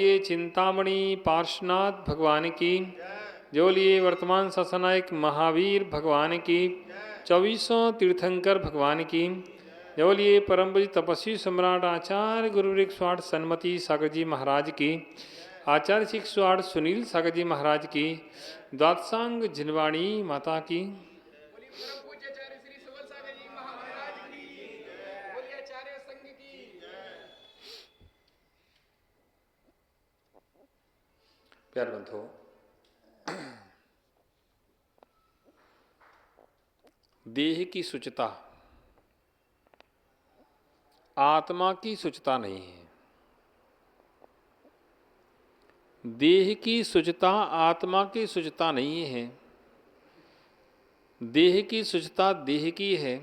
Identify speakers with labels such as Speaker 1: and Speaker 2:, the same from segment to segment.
Speaker 1: बोलिए चिंतामणि पार्श्वनाथ भगवान की। जो बोलिए वर्तमान शासनायक महावीर भगवान की। 2400 तीर्थंकर भगवान की। जो बोलिए परम पूज्य तपस्वी सम्राट आचार्य गुरुवृक्ष स्वाट सन्मति सागर जी महाराज की। आचार्य शिख स्वाट सुनील सागर जी महाराज की। द्वादशांग जिनवाणी माता की। प्यार बंधो, देह की शुचिता आत्मा की शुचिता नहीं है। देह की शुचिता आत्मा की शुचिता नहीं है। देह की शुचिता देह की है,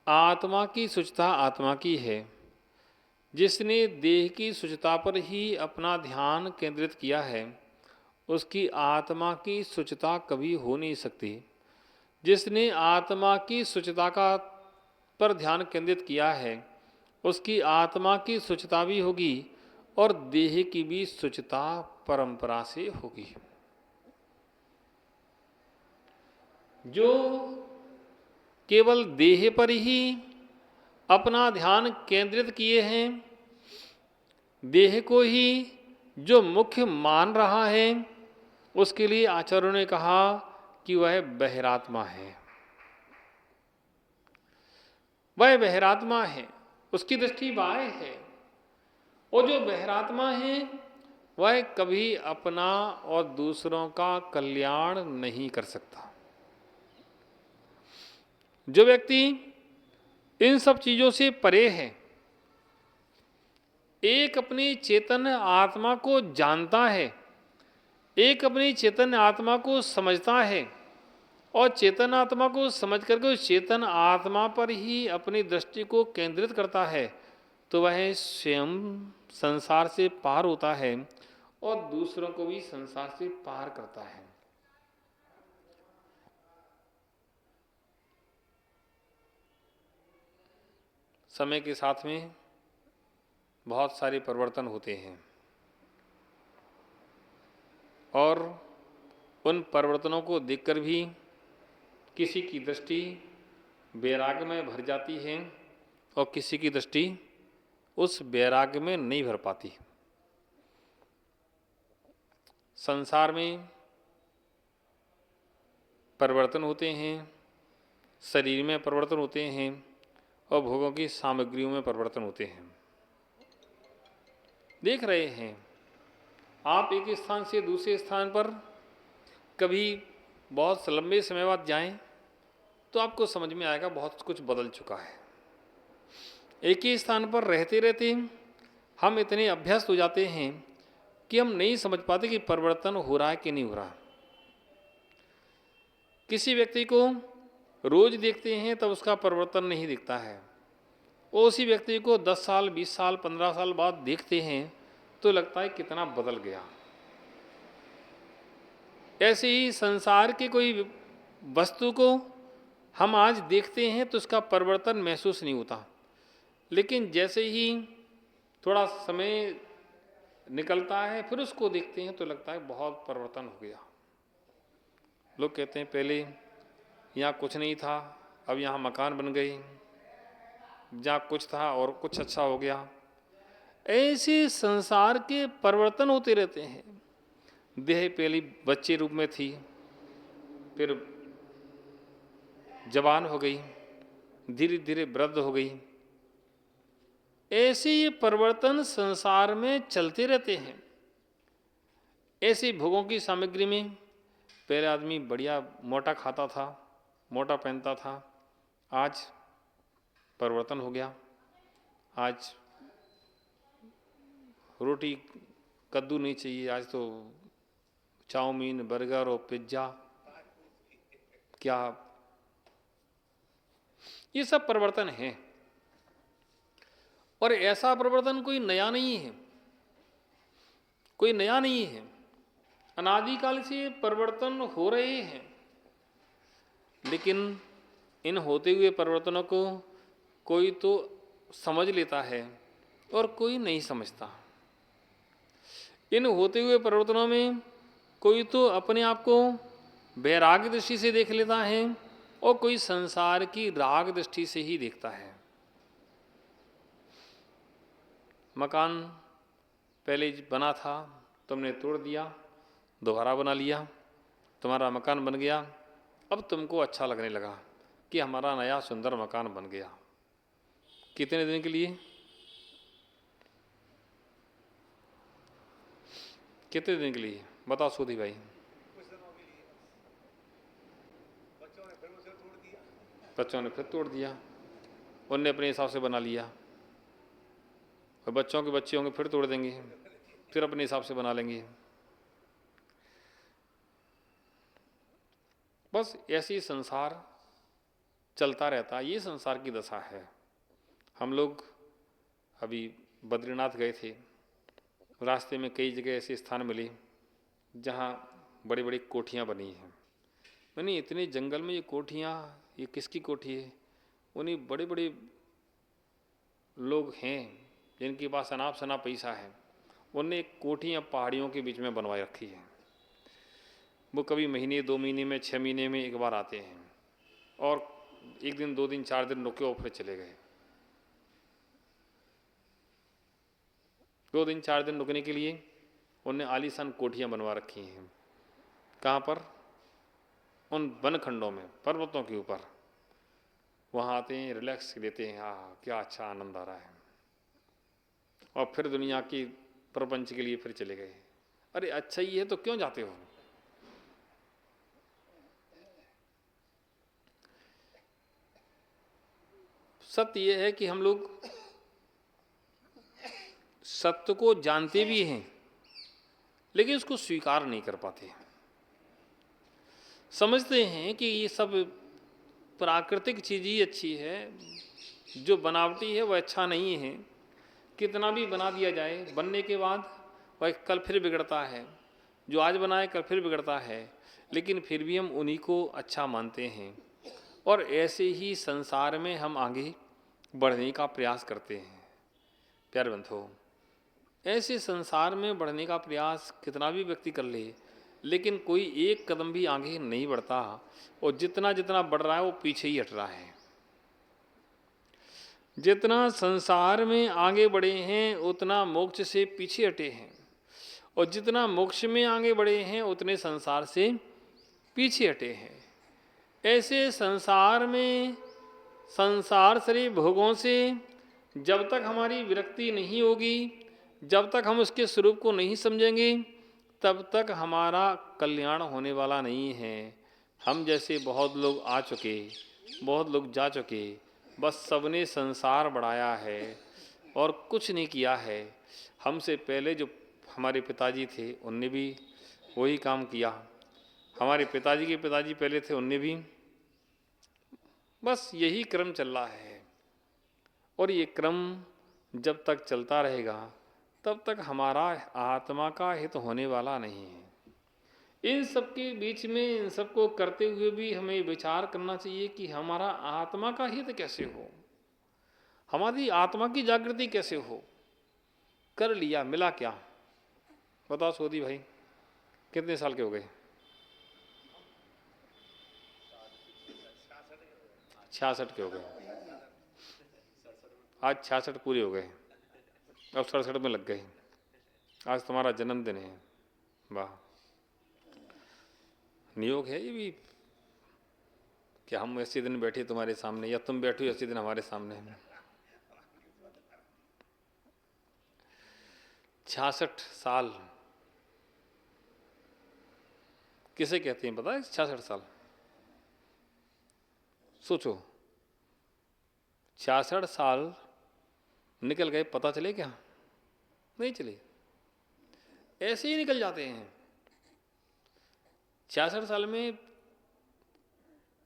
Speaker 1: आत्मा की शुचिता आत्मा की है। जिसने देह की शुचिता पर ही अपना ध्यान केंद्रित किया है, उसकी आत्मा की शुचिता कभी हो नहीं सकती। जिसने आत्मा की शुचिता का पर ध्यान केंद्रित किया है, उसकी आत्मा की शुचिता भी होगी और देह की भी शुचिता परंपरा से होगी। जो केवल देह पर ही अपना ध्यान केंद्रित किए हैं, देह को ही जो मुख्य मान रहा है, उसके लिए आचार्यों ने कहा कि वह बहिरात्मा है। वह बहिरात्मा है, उसकी दृष्टि बाह्य है। और जो बहिरात्मा है वह कभी अपना और दूसरों का कल्याण नहीं कर सकता। जो व्यक्ति इन सब चीजों से परे है, एक अपनी चेतन आत्मा को जानता है, एक अपनी चेतन आत्मा को समझता है और चेतन आत्मा को समझ करके उस चेतन आत्मा पर ही अपनी दृष्टि को केंद्रित करता है, तो वह स्वयं संसार से पार होता है और दूसरों को भी संसार से पार करता है। समय के साथ में बहुत सारे परिवर्तन होते हैं और उन परिवर्तनों को देखकर भी किसी की दृष्टि वैराग्य में भर जाती है और किसी की दृष्टि उस वैराग्य में नहीं भर पाती। संसार में परिवर्तन होते हैं, शरीर में परिवर्तन होते हैं और भोगों की सामग्रियों में परिवर्तन होते हैं। देख रहे हैं आप एक स्थान से दूसरे स्थान पर कभी बहुत लंबे समय बाद जाएं तो आपको समझ में आएगा बहुत कुछ बदल चुका है। एक ही स्थान पर रहते रहते हम इतने अभ्यस्त हो जाते हैं कि हम नहीं समझ पाते कि परिवर्तन हो रहा है कि नहीं हो रहा। किसी व्यक्ति को रोज देखते हैं तब उसका परिवर्तन नहीं दिखता है, उसी व्यक्ति को 10 साल 20 साल 15 साल बाद देखते हैं तो लगता है कितना बदल गया। ऐसे ही संसार की कोई वस्तु को हम आज देखते हैं तो उसका परिवर्तन महसूस नहीं होता, लेकिन जैसे ही थोड़ा समय निकलता है फिर उसको देखते हैं तो लगता है बहुत परिवर्तन हो गया। लोग कहते हैं पहले यहाँ कुछ नहीं था, अब यहाँ मकान बन गए, जहाँ कुछ था और कुछ अच्छा हो गया। ऐसे संसार के परिवर्तन होते रहते हैं। देह पहले बच्चे रूप में थी, फिर जवान हो गई, धीरे धीरे वृद्ध हो गई। ऐसे ये परिवर्तन संसार में चलते रहते हैं। ऐसी भोगों की सामग्री में पहले आदमी बढ़िया मोटा खाता था, मोटा पहनता था, आज परिवर्तन हो गया। आज रोटी कद्दू नहीं चाहिए, आज तो चाउमीन बर्गर और पिज्जा, क्या ये सब परिवर्तन है। और ऐसा परिवर्तन कोई नया नहीं है, कोई नया नहीं है। अनादिकाल से परिवर्तन हो रहे हैं, लेकिन इन होते हुए परिवर्तनों को कोई तो समझ लेता है और कोई नहीं समझता। इन होते हुए परिवर्तनों में कोई तो अपने आप को वैराग्य दृष्टि से देख लेता है और कोई संसार की राग दृष्टि से ही देखता है। मकान पहले बना था, तुमने तोड़ दिया, दोबारा बना लिया, तुम्हारा मकान बन गया। अब तुमको अच्छा लगने लगा कि हमारा नया सुंदर मकान बन गया। कितने दिन के लिए? कितने दिन के लिए बताओ सोधी भाई? बच्चों ने फिर तोड़ दिया, उनने अपने हिसाब से बना लिया, और बच्चों के बच्चे होंगे फिर तोड़ देंगे, फिर अपने हिसाब से बना लेंगे। बस ऐसे ही संसार चलता रहता, ये संसार की दशा है। हम लोग अभी बद्रीनाथ गए थे, रास्ते में कई जगह ऐसे स्थान मिले जहाँ बड़ी बड़ी कोठियाँ बनी हैं। मैंने इतने जंगल में ये कोठियाँ, ये किसकी कोठी है? उन्हीं बड़े बड़े लोग हैं जिनके पास अनाप शनाप पैसा है, उनने कोठियाँ पहाड़ियों के बीच में बनवाई रखी है। वो कभी महीने 2 महीने में 6 महीने में एक बार आते हैं और 1 दिन 2 दिन 4 दिन रुके और फिर चले गए। 2 दिन 4 दिन रुकने के लिए उनने आलीशान कोठियाँ बनवा रखी हैं। कहाँ पर? उन वनखंडों में, पर्वतों के ऊपर। वहाँ आते हैं, रिलैक्स लेते हैं, क्या अच्छा आनंद आ रहा है, और फिर दुनिया की प्रपंच के लिए फिर चले गए। अरे अच्छा ही है तो क्यों जाते हो? सत्य यह है कि हम लोग सत्य को जानते भी हैं लेकिन उसको स्वीकार नहीं कर पाते। समझते हैं कि ये सब प्राकृतिक चीज़ ही अच्छी है, जो बनावटी है वह अच्छा नहीं है। कितना भी बना दिया जाए, बनने के बाद वह कल फिर बिगड़ता है, जो आज बनाए कल फिर बिगड़ता है, लेकिन फिर भी हम उन्हीं को अच्छा मानते हैं। और ऐसे ही संसार में हम आगे बढ़ने का प्रयास करते हैं। प्यारे बंधुओं, ऐसे संसार में बढ़ने का प्रयास कितना भी व्यक्ति कर ले, लेकिन कोई एक कदम भी आगे नहीं बढ़ता, और जितना जितना बढ़ रहा है वो पीछे ही हट रहा है। जितना संसार में आगे बढ़े हैं उतना मोक्ष से पीछे हटे हैं, और जितना मोक्ष में आगे बढ़े हैं उतने संसार से पीछे हटे हैं। ऐसे संसार में संसार से भोगों से जब तक हमारी विरक्ति नहीं होगी, जब तक हम उसके स्वरूप को नहीं समझेंगे, तब तक हमारा कल्याण होने वाला नहीं है। हम जैसे बहुत लोग आ चुके, बहुत लोग जा चुके, बस सबने संसार बढ़ाया है और कुछ नहीं किया है। हमसे पहले जो हमारे पिताजी थे उनने भी वही काम किया, हमारे पिताजी के पिताजी पहले थे उनने भी, बस यही क्रम चल रहा है। और ये क्रम जब तक चलता रहेगा तब तक हमारा आत्मा का हित होने वाला नहीं है। इन सब के बीच में, इन सबको करते हुए भी हमें विचार करना चाहिए कि हमारा आत्मा का हित कैसे हो, हमारी आत्मा की जागृति कैसे हो। कर लिया, मिला क्या? बताओ सोदी भाई, कितने साल के हो गए? 66 के हो गए। आज 66 पूरे हो गए, अब 67 में लग गए। आज तुम्हारा जन्मदिन है। वाह, नियोग है ये भी कि हम ऐसे दिन बैठे तुम्हारे सामने, या तुम बैठो ऐसे दिन हमारे सामने। 66 साल किसे कहते हैं पता है? 66 साल सोचो, 66 साल निकल गए, पता चले क्या? नहीं चले, ऐसे ही निकल जाते हैं। 66 साल में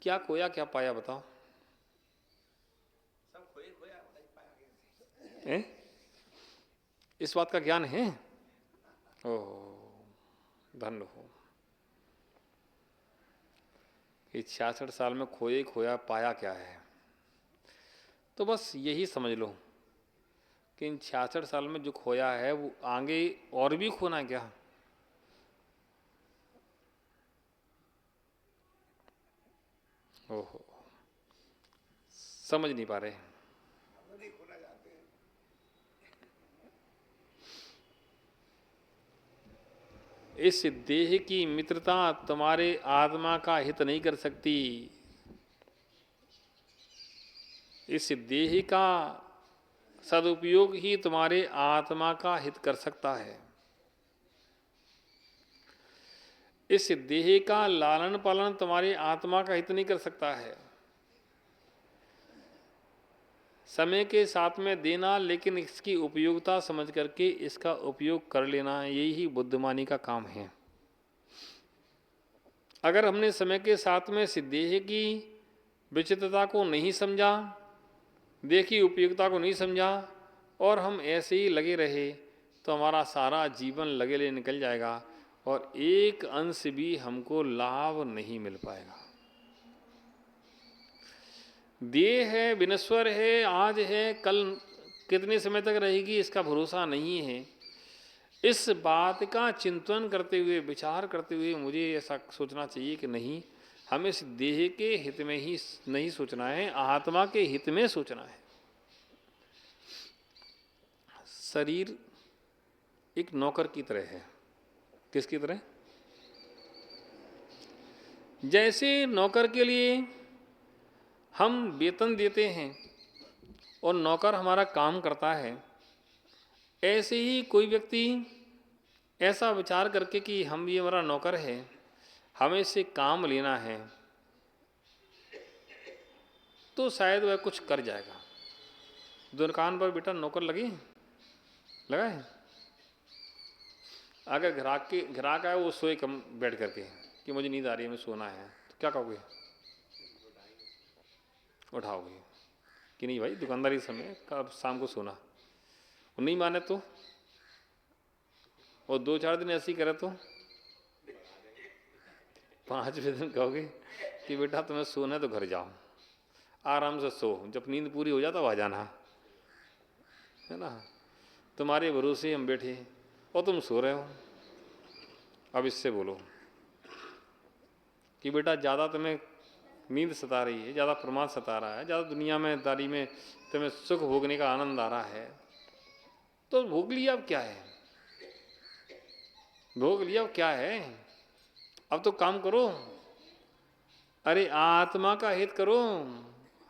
Speaker 1: क्या खोया क्या पाया बताओ? सब खोया पाया। इस बात का ज्ञान है? ओह, धन्य हो कि 66 साल में खोए खोया पाया क्या है। तो बस यही समझ लो कि इन 66 साल में जो खोया है वो आगे और भी खोना है क्या? ओहो, समझ नहीं पा रहे। इस देह की मित्रता तुम्हारे आत्मा का हित नहीं कर सकती। इस देह का सदुपयोग ही तुम्हारे आत्मा का हित कर सकता है। इस देह का लालन पालन तुम्हारी आत्मा का हित नहीं कर सकता है। समय के साथ में देना, लेकिन इसकी उपयोगिता समझ करके इसका उपयोग कर लेना, यही बुद्धिमानी का काम है। अगर हमने समय के साथ में इस देह की विचित्रता को नहीं समझा, देह की उपयोगिता को नहीं समझा और हम ऐसे ही लगे रहे तो हमारा सारा जीवन लगे ले निकल जाएगा और एक अंश भी हमको लाभ नहीं मिल पाएगा। देह है, विनश्वर है, आज है, कल कितने समय तक रहेगी इसका भरोसा नहीं है। इस बात का चिंतन करते हुए, विचार करते हुए मुझे ऐसा सोचना चाहिए कि नहीं, हमें इस देह के हित में ही नहीं सोचना है, आत्मा के हित में सोचना है। शरीर एक नौकर की तरह है। किसकी तरह? जैसे नौकर के लिए हम वेतन देते हैं और नौकर हमारा काम करता है, ऐसे ही कोई व्यक्ति ऐसा विचार करके कि हम ये हमारा नौकर है, हमें इससे काम लेना है, तो शायद वह कुछ कर जाएगा। दुकान पर बेटा नौकर लगा है। अगर ग्राहक आए, वो सोए कम बैठ करके कि मुझे नींद आ रही है, मुझे सोना है, तो क्या कहोगे? उठाओगे कि नहीं भाई, दुकानदारी समय कब शाम को सोना। और नहीं माने तो, और 2-4 दिन ऐसे ही करे तो 5वें दिन कहोगे कि बेटा तुम्हें सोना है तो घर जाओ, आराम से सो, जब नींद पूरी हो जाए तब आ जाना, है ना। तुम्हारे भरोसे हम बैठे और तुम सो रहे हो। अब इससे बोलो कि बेटा ज़्यादा तुम्हें नींद सता रही है, ज़्यादा प्रमाद सता रहा है, ज़्यादा दुनिया में दारी में तुम्हें सुख भोगने का आनंद आ रहा है, तो भोग लिया, अब क्या है? भोग लिया, अब क्या है? अब तो काम करो। अरे आत्मा का हित करो।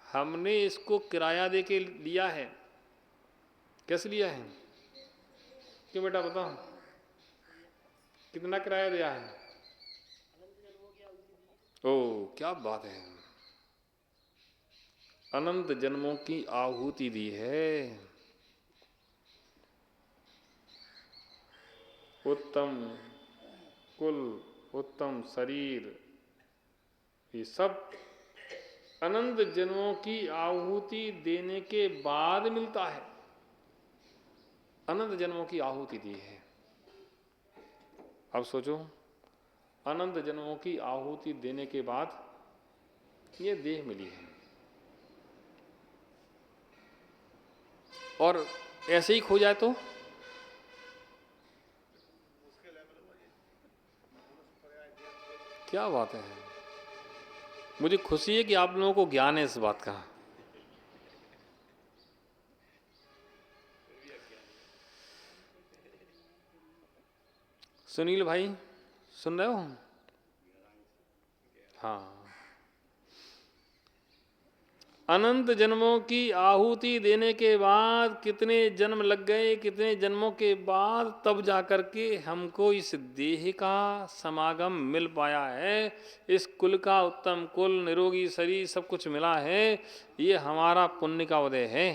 Speaker 1: हमने इसको किराया दे के लिया है। कैसे लिया है? क्यों बेटा बताओ, कितना किराया दिया है? ओ क्या बात है, अनंत जन्मों की आहुति दी है। उत्तम कुल, उत्तम शरीर, ये सब अनंत जन्मों की आहुति देने के बाद मिलता है। अनंत जन्मों की आहुति दी है। अब सोचो, अनंत जन्मों की आहुति देने के बाद ये देह मिली है, और ऐसे ही खो जाए तो क्या बात है। मुझे खुशी है कि आप लोगों को ज्ञान है इस बात का। सुनील भाई सुन रहे हो? हाँ, अनंत जन्मों की आहुति देने के बाद कितने जन्म लग गए, कितने जन्मों के बाद तब जाकर के हमको इस देह का समागम मिल पाया है। इस कुल का उत्तम कुल, निरोगी शरीर, सब कुछ मिला है। ये हमारा पुण्य का उदय है।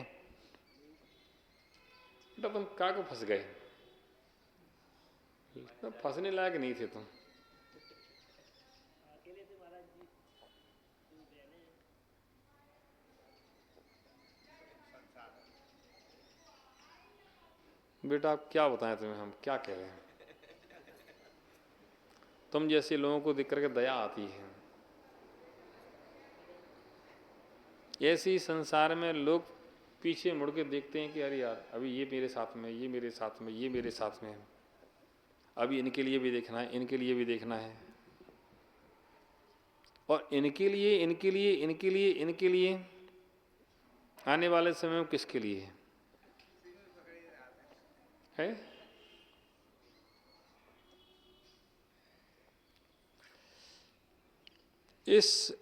Speaker 1: बेटा तुम क्या को फंस गए? फंसने लायक नहीं थे तुम। बेटा आप क्या बताएं तुम्हें, हम क्या कह रहे हैं। तुम जैसे लोगों को देख करके दया आती है। ऐसी संसार में लोग पीछे मुड़ के देखते हैं कि अरे यार अभी ये मेरे साथ में, ये मेरे साथ में, ये मेरे साथ में, अभी इनके लिए भी देखना है, इनके लिए भी देखना है, और इनके लिए, इनके लिए, इनके लिए, इनके लिए, आने वाले समय में किसके लिए है? इस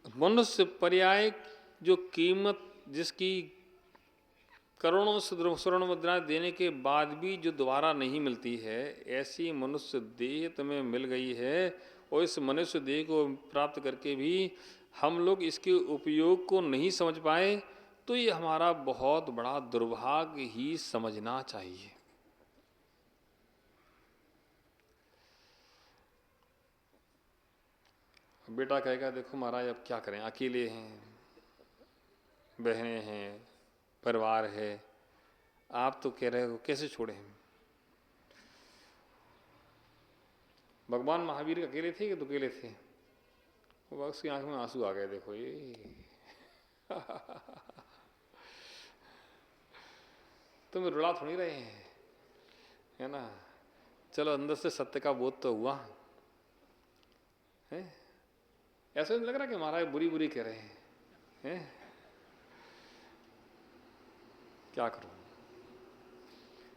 Speaker 1: मनुष्य पर्याय जो कीमत जिसकी करोड़ों स्वर्ण मुद्रा देने के बाद भी जो दोबारा नहीं मिलती है, ऐसी मनुष्य देह तुम्हें मिल गई है, और इस मनुष्य देह को प्राप्त करके भी हम लोग इसके उपयोग को नहीं समझ पाए, तो ये हमारा बहुत बड़ा दुर्भाग्य ही समझना चाहिए। बेटा कहेगा देखो महाराज अब क्या करें, अकेले हैं, बहनें हैं, परिवार है, आप तो कह रहे हो कैसे छोड़ें? भगवान महावीर अकेले थे कि दुकेले थे? वो उसकी आंख में आंसू आ गए, देखो ये तुम रुला थोड़ी रहे हैं, है ना? चलो अंदर से सत्य का बोध तो हुआ है। ऐसा नहीं लग रहा कि महाराज बुरी बुरी कह रहे हैं? क्या करूं?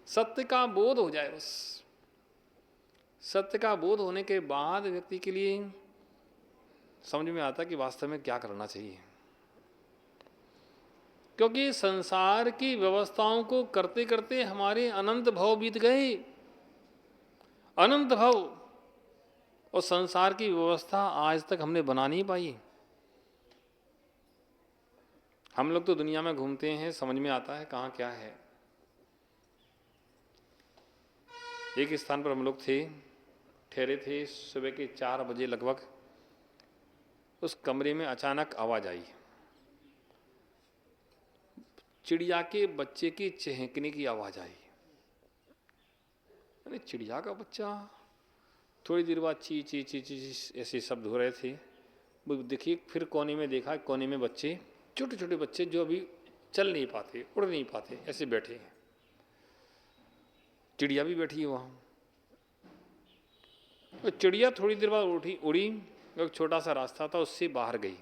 Speaker 1: सत्य का बोध हो जाए बस। सत्य का बोध होने के बाद व्यक्ति के लिए समझ में आता कि वास्तव में क्या करना चाहिए, क्योंकि संसार की व्यवस्थाओं को करते करते हमारे अनंत भव बीत गए, अनंत भव, और संसार की व्यवस्था आज तक हमने बना नहीं पाई। हम लोग तो दुनिया में घूमते हैं, समझ में आता है कहाँ क्या है। एक स्थान पर हम लोग थे, ठहरे थे, सुबह के 4 बजे लगभग उस कमरे में अचानक आवाज आई, चिड़िया के बच्चे की चहकने की आवाज आई। अरे चिड़िया का बच्चा, थोड़ी देर बाद ची ची ची ची ऐसे शब्द हो रहे थे। वो देखिए, फिर कोने में देखा, कोने में बच्चे, छोटे छोटे बच्चे जो अभी चल नहीं पाते, उड़ नहीं पाते, ऐसे बैठे हैं। चिड़िया भी बैठी है वहाँ। तो चिड़िया थोड़ी देर बाद उड़ी, एक छोटा सा रास्ता था उससे बाहर गई,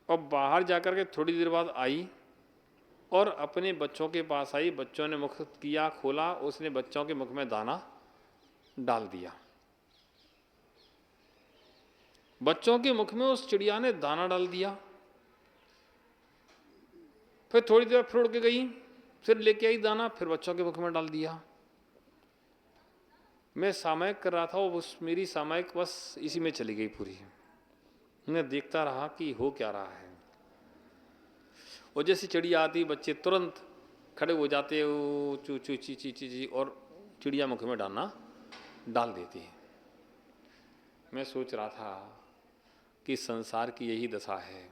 Speaker 1: और बाहर जाकर के थोड़ी देर बाद आई और अपने बच्चों के पास आई। बच्चों ने मुख किया, खोला, उसने बच्चों के मुख में दाना डाल दिया। बच्चों के मुख में उस चिड़िया ने दाना डाल दिया। फिर थोड़ी देर फिर उड़ के गई, फिर लेके आई दाना, फिर बच्चों के मुख में डाल दिया। मैं सामयिक कर रहा था, उस मेरी सामयिक बस इसी में चली गई पूरी। मैं देखता रहा कि हो क्या रहा है। और जैसे चिड़िया आती, बच्चे तुरंत खड़े हो जाते, वो चू चू ची ची ची ची, और चिड़िया मुख में डालना डाल देती है। मैं सोच रहा था कि संसार की यही दशा है।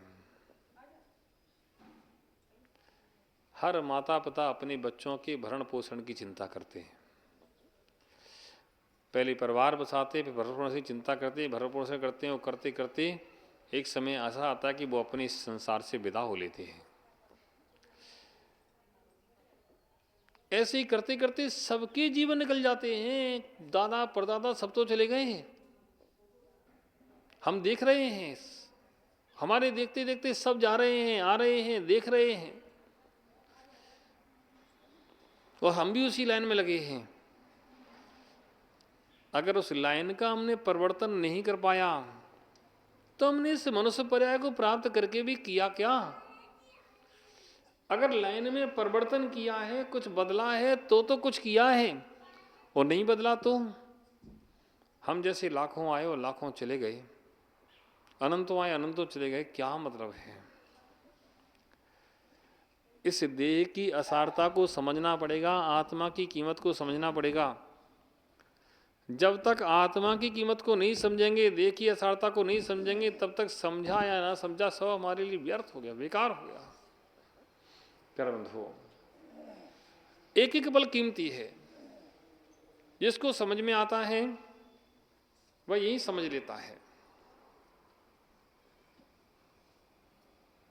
Speaker 1: हर माता पिता अपने बच्चों के भरण पोषण की चिंता करते हैं, पहले परिवार बसाते, फिर भरण पोषण की चिंता करते हैं, भरण पोषण करते हैं, और करते करते एक समय ऐसा आता है कि वो अपने इस संसार से विदा हो लेते हैं। ऐसे ही करते करते सबके जीवन निकल जाते हैं। दादा परदादा सब तो चले गए हैं, हम देख रहे हैं, हमारे देखते देखते सब जा रहे हैं, आ रहे हैं, देख रहे हैं, और हम भी उसी लाइन में लगे हैं। अगर उस लाइन का हमने परिवर्तन नहीं कर पाया तो हमने इस मनुष्य पर्याय को प्राप्त करके भी किया क्या? अगर लाइन में परिवर्तन किया है, कुछ बदला है, तो कुछ किया है, और नहीं बदला तो हम जैसे लाखों आए और लाखों चले गए, अनंतों आए अनंतों चले गए, क्या मतलब है? इस देह की असारता को समझना पड़ेगा, आत्मा की कीमत को समझना पड़ेगा। जब तक आत्मा की कीमत को नहीं समझेंगे, देह की असारता को नहीं समझेंगे, तब तक समझा या ना समझा सब हमारे लिए व्यर्थ हो गया, बेकार हो गया। बंधुओं, एक एक पल कीमती है। जिसको समझ में आता है वह यही समझ लेता है।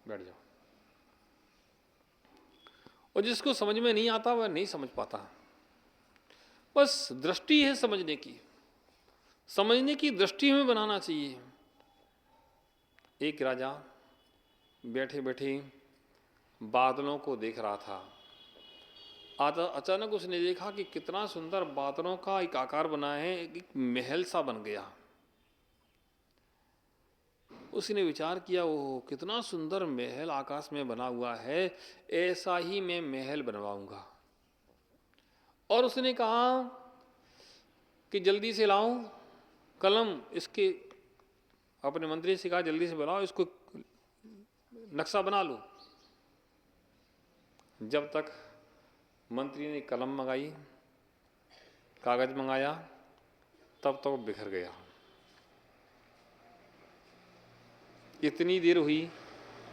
Speaker 1: बैठ जाओ। और जिसको समझ में नहीं आता वह नहीं समझ पाता। बस दृष्टि है समझने की, समझने की दृष्टि हमें बनाना चाहिए। एक राजा बैठे बैठे बादलों को देख रहा था। अचानक उसने देखा कि कितना सुंदर बादलों का एक आकार बना है, एक महल सा बन गया। उसने विचार किया, ओह कितना सुंदर महल आकाश में बना हुआ है, ऐसा ही मैं महल बनवाऊंगा। और उसने कहा कि जल्दी से लाओ कलम, इसके अपने मंत्री से कहा जल्दी से बनाओ, इसको नक्शा बना लो। जब तक मंत्री ने कलम मंगाई, कागज मंगाया, तब तक बिखर गया। इतनी देर हुई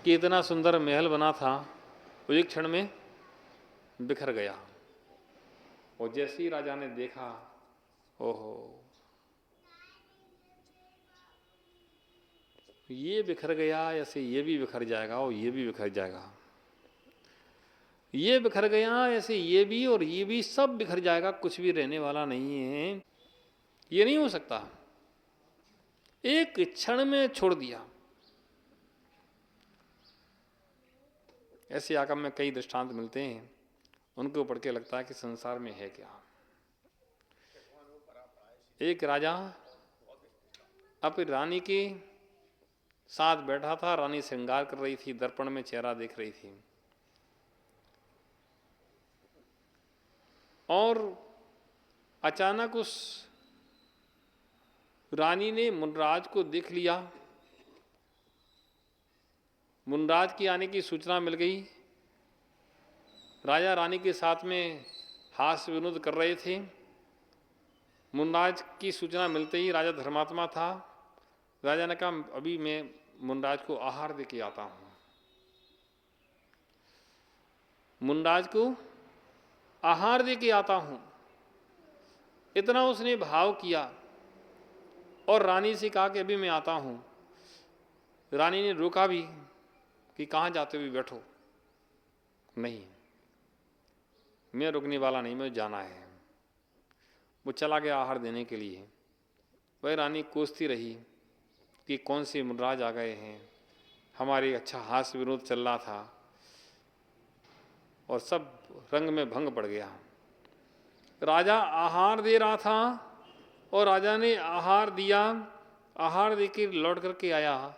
Speaker 1: कि इतना सुंदर महल बना था, वो एक क्षण में बिखर गया। और जैसे ही राजा ने देखा, ओहो ये बिखर गया, ऐसे ये भी बिखर जाएगा और ये भी बिखर जाएगा, ये बिखर गया ऐसे ये भी और ये भी सब बिखर जाएगा, कुछ भी रहने वाला नहीं है। ये नहीं हो सकता। एक क्षण में छोड़ दिया। ऐसे आगम में कई दृष्टांत मिलते हैं, उनको पढ़ के लगता है कि संसार में है क्या। एक राजा अपनी रानी के साथ बैठा था, रानी श्रृंगार कर रही थी, दर्पण में चेहरा देख रही थी। और अचानक उस रानी ने मुनराज को देख लिया। मुनराज की आने की सूचना मिल गई। राजा रानी के साथ में हास्य विनोद कर रहे थे। मुनराज की सूचना मिलते ही, राजा धर्मात्मा था, राजा ने कहा अभी मैं मुनराज को आहार दे के आता हूं। मुनराज को आहार दे के आता हूं, इतना उसने भाव किया। और रानी से कहा कि अभी मैं आता हूं। रानी ने रोका भी कि कहाँ जाते हुए, बैठो। नहीं, मैं रुकने वाला नहीं, मुझे जाना है। वो चला गया आहार देने के लिए। वह रानी कोसती रही कि कौन से मुनराज आ गए हैं, हमारे अच्छा हास्य विनोद चल रहा था और सब रंग में भंग पड़ गया। राजा आहार दे रहा था और राजा ने आहार दिया, आहार देकर लौट करके आया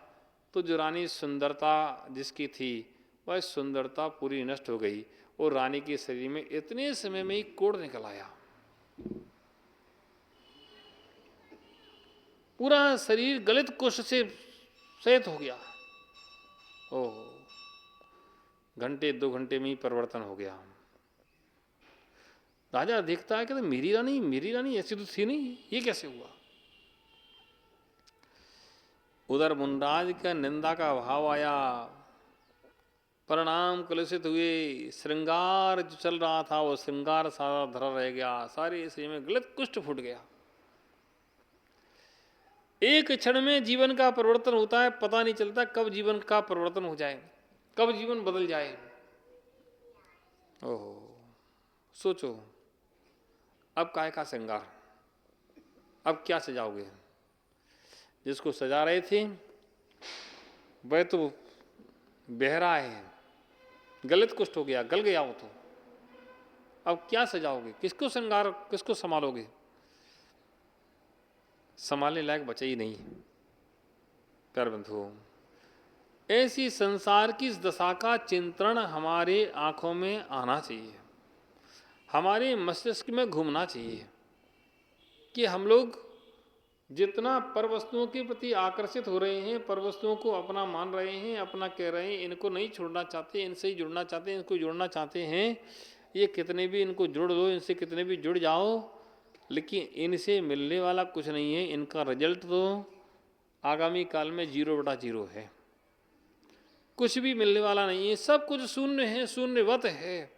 Speaker 1: तो जो रानी सुंदरता जिसकी थी, वह सुंदरता पूरी नष्ट हो गई और रानी के शरीर में इतने समय में ही कोढ़ निकल आया। पूरा शरीर गलित कुष्ठ से सहित हो गया। ओह, घंटे 2 घंटे में ही परिवर्तन हो गया। राजा देखता है कि मेरी रानी ऐसी तो थी नहीं, ये कैसे हुआ। उधर मुनराज का निंदा का भाव आया, परिणाम कलुषित हुए, श्रृंगार जो चल रहा था वो श्रृंगार सारा धरा रह गया, सारे शरीर में गलत कुष्ठ फूट गया। एक क्षण में जीवन का परिवर्तन होता है, पता नहीं चलता कब जीवन का परिवर्तन हो जाए, कब जीवन बदल जाए। ओहो, सोचो अब काय का श्रृंगार, अब क्या सजाओगे। जिसको सजा रहे थे वह तो बहरा है, गलत कुष्ठ हो गया, गल गया वो तो। अब क्या सजाओगे, किसको श्रृंगार, किसको संभालोगे। संभालने लायक बचे ही नहीं। प्यारे बंधुओं, ऐसी संसार की इस दशा का चिंतन हमारे आंखों में आना चाहिए, हमारे मस्तिष्क में घूमना चाहिए कि हम लोग जितना पर वस्तुओं के प्रति आकर्षित हो रहे हैं, पर वस्तुओं को अपना मान रहे हैं, अपना कह रहे हैं, इनको नहीं छोड़ना चाहते, इनसे ही जुड़ना चाहते हैं, इनको जोड़ना चाहते हैं। ये कितने भी इनको जोड़ दो, इनसे कितने भी जुड़ जाओ, लेकिन इनसे मिलने वाला कुछ नहीं है। इनका रिजल्ट तो आगामी काल में 0/0 है, कुछ भी मिलने वाला नहीं है, सब कुछ शून्य है, शून्यवत है।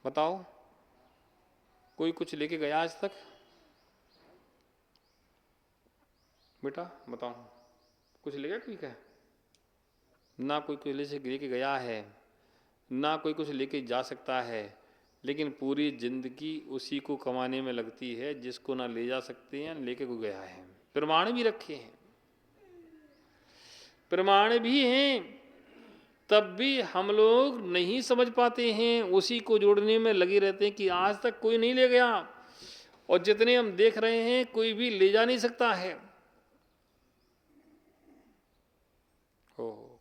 Speaker 1: बताओ, कोई कुछ लेके गया आज तक? बेटा बताओ, कुछ लेगा कोई? क्या ना कोई कोयले से लेके गया है, ना कोई कुछ लेके जा सकता है, लेकिन पूरी जिंदगी उसी को कमाने में लगती है जिसको ना ले जा सकते हैं, लेके को गया है। प्रमाण भी रखे हैं, प्रमाण भी हैं, तब भी हम लोग नहीं समझ पाते हैं, उसी को जोड़ने में लगे रहते हैं कि आज तक कोई नहीं ले गया, और जितने हम देख रहे हैं कोई भी ले जा नहीं सकता है।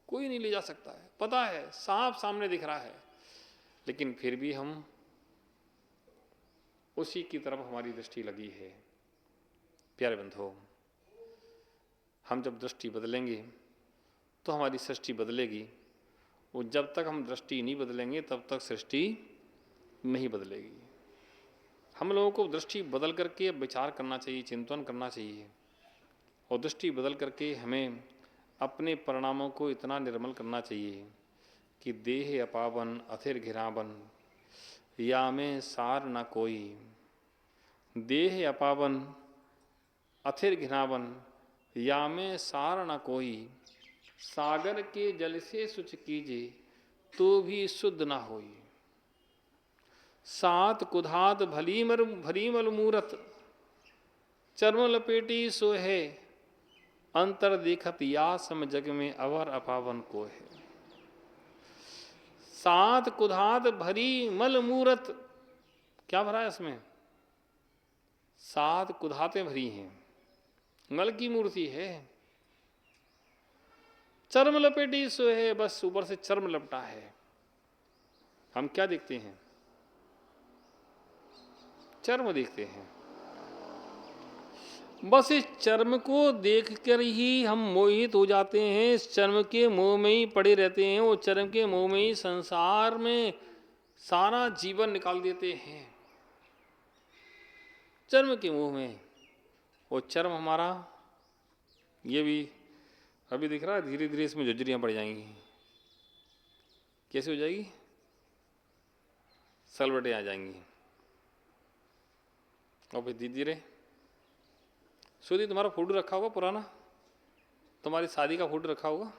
Speaker 1: कोई नहीं ले जा सकता है, पता है, साफ सामने दिख रहा है, लेकिन फिर भी हम उसी की तरफ हमारी दृष्टि लगी है। प्यारे बंधुओं, हम जब दृष्टि बदलेंगे तो हमारी सृष्टि बदलेगी, और जब तक हम दृष्टि नहीं बदलेंगे तब तक सृष्टि नहीं बदलेगी। हम लोगों को दृष्टि बदल करके विचार करना चाहिए, चिंतन करना चाहिए, और दृष्टि बदल करके हमें अपने परिणामों को इतना निर्मल करना चाहिए कि देह अपावन अथिर घिरावन, या में सार न कोई। देह अपावन अथिर घिरावन, या में सार न कोई। सागर के जल से शुच कीजे, तो भी शुद्ध ना होई। सात कुधात भली मल मूरत, चर्म लपेटी सो है। अंतर देखत या सम जग में, अवर अपावन को है। सात कुधात भरी मल मूरत, क्या भरा है इसमें? सात कुधातें भरी हैं, मल की मूर्ति है। चर्म लपेटी सो है, बस ऊपर से चर्म लपटा है। हम क्या देखते हैं? चर्म देखते हैं। बस इस चर्म को देखकर ही हम मोहित हो जाते हैं, इस चर्म के मोह में ही पड़े रहते हैं, वो चर्म के मोह में ही संसार में सारा जीवन निकाल देते हैं, चर्म के मोह में। वो चर्म हमारा, ये भी अभी दिख रहा है, धीरे धीरे इसमें झुर्रियाँ पड़ जाएंगी। कैसे हो जाएगी? सलवटें आ जाएंगी, और फिर धीरे धीरे। सुधी, तुम्हारा फोटो रखा होगा पुराना, तुम्हारी शादी का फोटो रखा होगा,